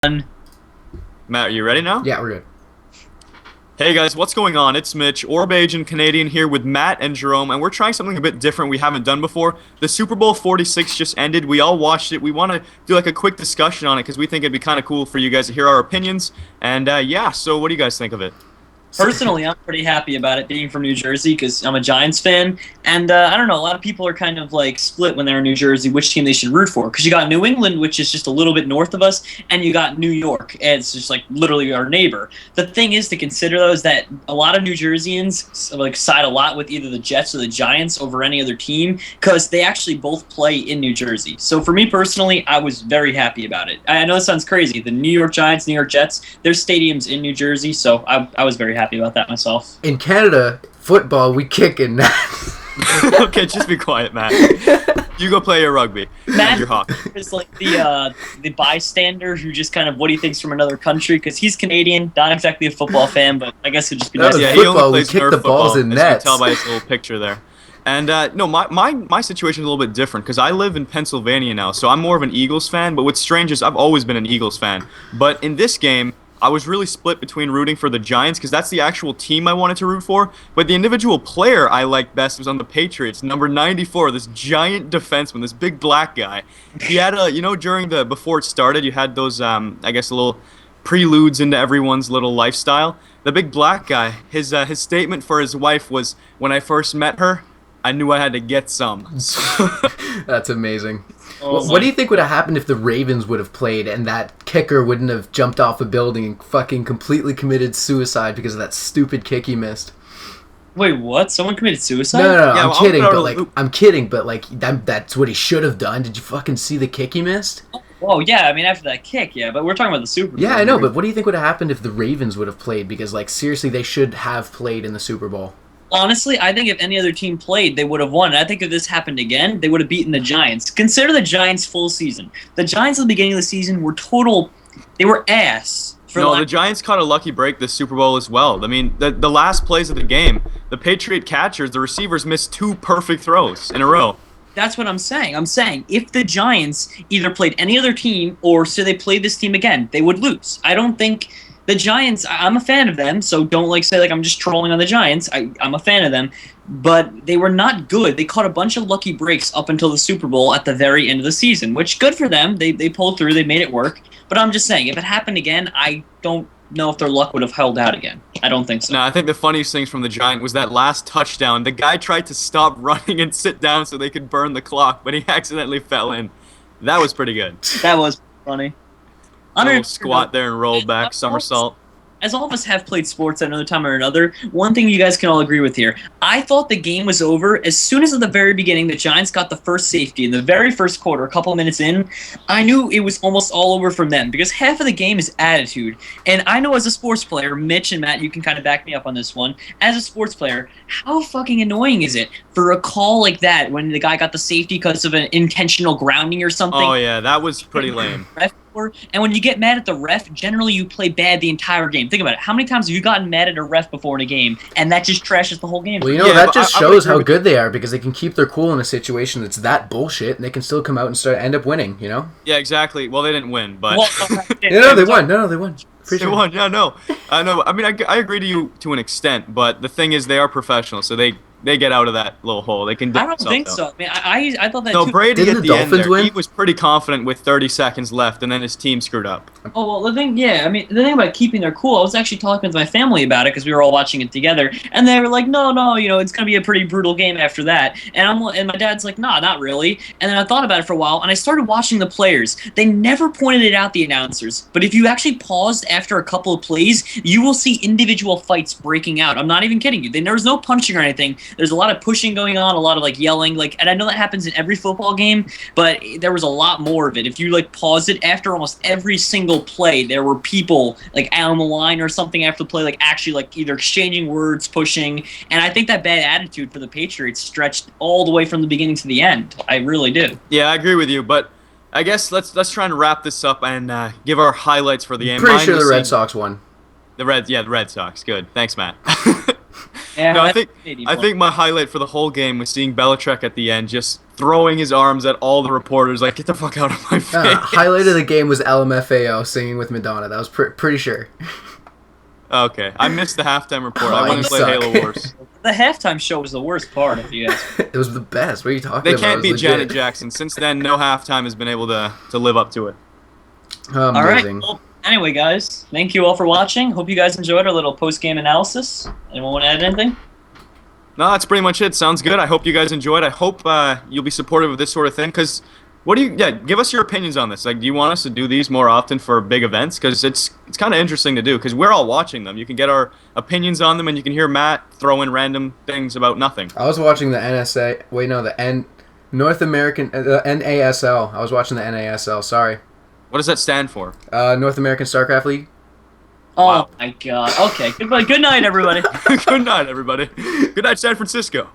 Matt, are you ready now? Yeah, we're good. Hey guys, what's going on? It's Mitch, Orbage Canadian here with Matt and Jerome, and we're trying something a bit different we haven't done before. The Super Bowl 46 just ended. We all watched it. We want to do like a quick discussion on it because we think it'd be kind of cool for you guys to hear our opinions. And yeah, so what do you guys think of it? Personally, I'm pretty happy about it being from New Jersey because I'm a Giants fan, and I don't know, a lot of people are kind of like split when they're in New Jersey which team they should root for, because you got New England, which is just a little bit north of us, and you got New York, and it's just like literally our neighbor. The thing is to consider though is that a lot of New Jerseyans like side a lot with either the Jets or the Giants over any other team because they actually both play in New Jersey. So for me personally, I was very happy about it. I know it sounds crazy. The New York Giants, New York Jets, their stadium's in New Jersey, so I was very happy about that myself. In Canada, football, we kicking that. Okay, just be quiet, Matt. You go play your rugby. Matt Your hockey. is like the bystander who just kind of what he thinks from another country because he's Canadian, not exactly a football fan, but I guess it'd just be That nice. was Yeah, football, he only we plays kick Nerf the balls football, in as you can nets. tell by his little picture there. And no, my situation is a little bit different because I live in Pennsylvania now, so I'm more of an Eagles fan. But what's strange is I've always been an Eagles fan. But in this game, I was really split between rooting for the Giants because that's the actual team I wanted to root for. But the individual player I liked best was on the Patriots, number 94, this giant defenseman, this big black guy. He had before it started, you had those, I guess, little preludes into everyone's little lifestyle. The big black guy, his statement for his wife was, "When I first met her, I knew I had to get some." That's amazing. Oh What do you think would have happened if the Ravens would have played and that kicker wouldn't have jumped off a building and fucking completely committed suicide because of that stupid kick he missed? Wait, what? Someone committed suicide? No, Yeah, I'm well, kidding, I'll but put like, out a- I'm kidding, but like, that's what he should have done. Did you fucking see the kick he missed? Oh, yeah, I mean, after that kick, yeah, but we're talking about the Super Bowl. Yeah, I know, here. but what do you think would have happened if the Ravens would have played? Because like, seriously, they should have played in the Super Bowl. Honestly, I think if any other team played, they would have won. And I think if this happened again, they would have beaten the Giants. Consider the Giants' full season. The Giants at the beginning of the season were they were ass. No, the Giants caught a lucky break this Super Bowl as well. I mean, the last plays of the game, the Patriot catchers, the receivers missed 2 perfect throws in a row. That's what I'm saying. I'm saying if the Giants either played any other team or say they played this team again, they would lose. I don't think the Giants, I'm a fan of them, so don't like say like I'm just trolling on the Giants. I'm a fan of them, but they were not good. They caught a bunch of lucky breaks up until the Super Bowl at the very end of the season, which good for them. They pulled through. They made it work. But I'm just saying, if it happened again, I don't know if their luck would have held out again. I don't think so. No, I think the funniest things from the Giant was that last touchdown. The guy tried to stop running and sit down so they could burn the clock, but he accidentally fell in. That was pretty good. That was funny. Little squat there and roll back, somersault. As all of us have played sports at another time or another, one thing you guys can all agree with here. I thought the game was over as soon as at the very beginning the Giants got the first safety in the very first quarter, a couple of minutes in. I knew it was almost all over from them because half of the game is attitude. And I know as a sports player, Mitch and Matt, you can kind of back me up on this one. As a sports player, how fucking annoying is it for a call like that when the guy got the safety because of an intentional grounding or something? Oh, yeah, that was pretty lame. And when you get mad at the ref, generally you play bad the entire game. Think about it. How many times have you gotten mad at a ref before in a game, and that just trashes the whole game? Well, you know, Yeah, that but just I would shows agree how with good they are because they can keep their cool in a situation that's that bullshit, and they can still come out and end up winning, you know? Yeah, exactly. Well, they didn't win, but... No, they won. No, they won. They won. Yeah, no. No, I mean, I agree to you to an extent, but the thing is they are professionals, so they get out of that little hole. They can. I don't think so. I mean, I thought that No, too. Brady Didn't at the the end Dolphins there, win? he was pretty confident with 30 seconds left, and then his team screwed up. Oh, well, the thing about keeping their cool, I was actually talking with my family about it because we were all watching it together, and they were like, no, it's going to be a pretty brutal game after that. And my dad's like, nah, not really. And then I thought about it for a while, and I started watching the players. They never pointed it out, the announcers. But if you actually paused after a couple of plays, you will see individual fights breaking out. I'm not even kidding you. There was no punching or anything. There's a lot of pushing going on, a lot of like yelling, and I know that happens in every football game, but there was a lot more of it. If you like pause it after almost every single play, there were people like out on the line or something after the play, like actually like either exchanging words, pushing, and I think that bad attitude for the Patriots stretched all the way from the beginning to the end. I really do. Yeah, I agree with you, but I guess let's try and wrap this up and give our highlights for the game. Pretty Mine sure the was Red seeing- Sox won. The Red Sox. Good. Thanks, Matt. Yeah, No, I that's think Canadian I one. think my highlight for the whole game was seeing Belichick at the end just throwing his arms at all the reporters, like, get the fuck out of my face. Highlight of the game was LMFAO singing with Madonna. That was pretty sure. Okay, I missed the halftime report. Oh, I went and you played suck. Halo Wars. The halftime show was the worst part, if you ask me. It was the best. What are you talking They about? can't It beat was Janet legit. Jackson. Since then, no halftime has been able to live up to it. All right. Amazing. Well, anyway, guys, thank you all for watching. Hope you guys enjoyed our little post-game analysis. Anyone want to add anything? No, that's pretty much it. Sounds good. I hope you guys enjoyed. I hope you'll be supportive of this sort of thing. Because, give us your opinions on this. Like, do you want us to do these more often for big events? Because it's kind of interesting to do. Because we're all watching them. You can get our opinions on them, and you can hear Matt throw in random things about nothing. I was watching the NSA. Wait, no, the North American NASL. I was watching the NASL. Sorry, What does that stand for? North American StarCraft League. Oh, Wow. my God. Okay, goodbye. Good night, everybody. Good night, everybody. Good night, San Francisco.